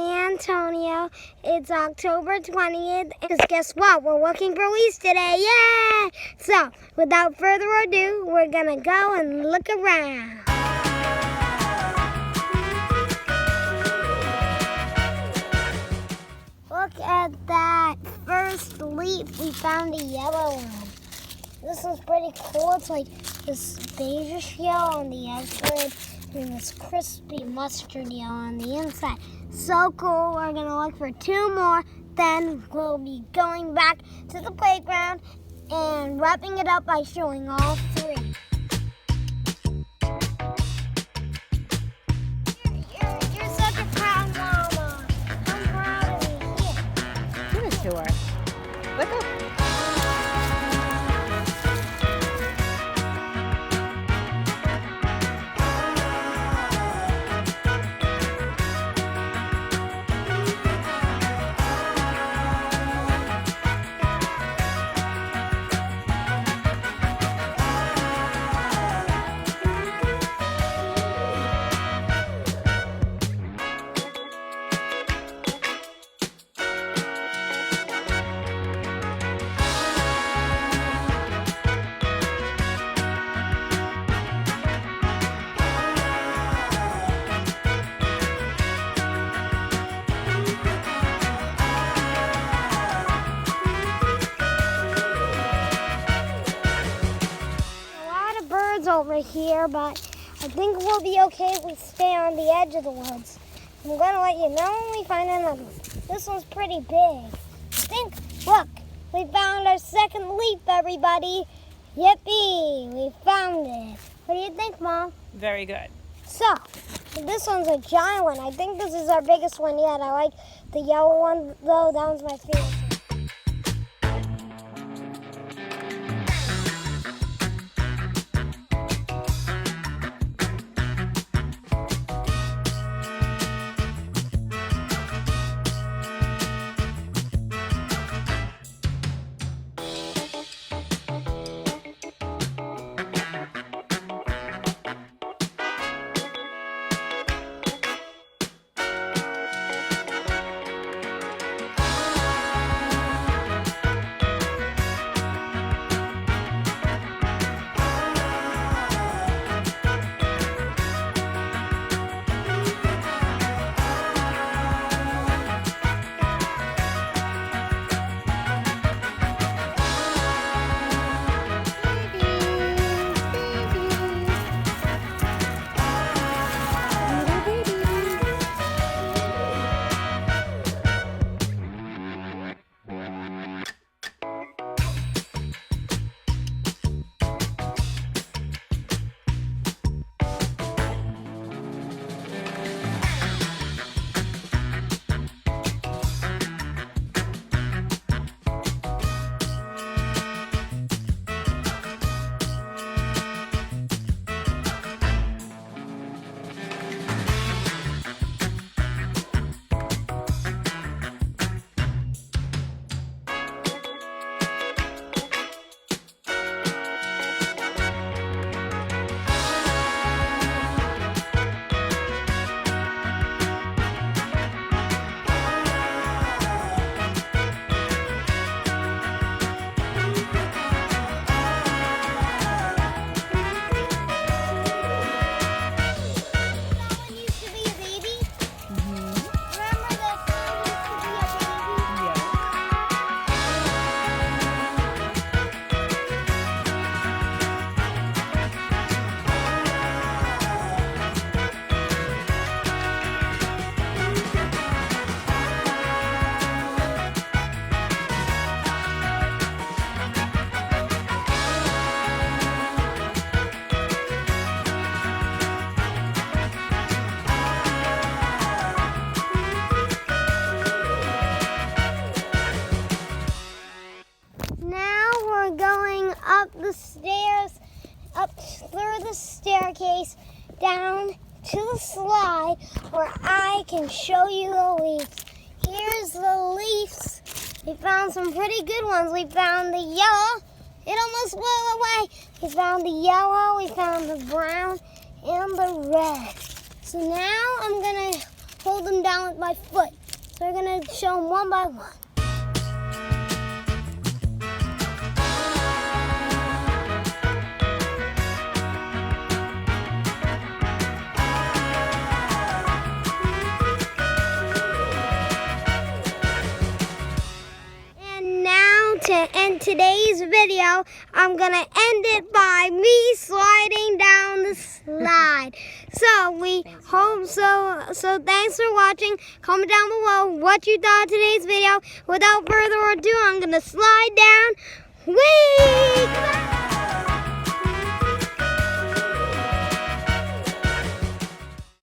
Antonio. It's October 20th. Because guess what? We're working for lease today. Yay! So, without further ado, we're going to go and look around. Look at that first leaf. We found a yellow one. This one's pretty cool. It's like this beige yellow on the outside and this crispy mustard yellow on the inside. So cool. We're going to look for two more. Then we'll be going back to the playground and wrapping it up by showing all three. You're such a proud mama. I'm proud of you. Here. Give it to her. Look up. Over here, but I think we'll be okay if we stay on the edge of the woods. I'm gonna let you know when we find another one. This one's pretty big. I think, look, we found our second leaf, everybody. Yippee, we found it. What do you think, Mom? Very good. So, this one's a giant one. I think this is our biggest one yet. I like the yellow one, though. That one's my favorite. Up through the staircase, down to the slide where I can show you the leaves. Here's the leaves. We found some pretty good ones. We found the yellow. It almost blew away. We found the yellow, we found the brown, and the red. So now I'm going to hold them down down with my foot. So we're going to show them one by one. To end today's video, I'm gonna end it by me sliding down the slide. So thanks for watching. Comment down below what you thought of today's video. Without further ado, I'm gonna slide down. Whee!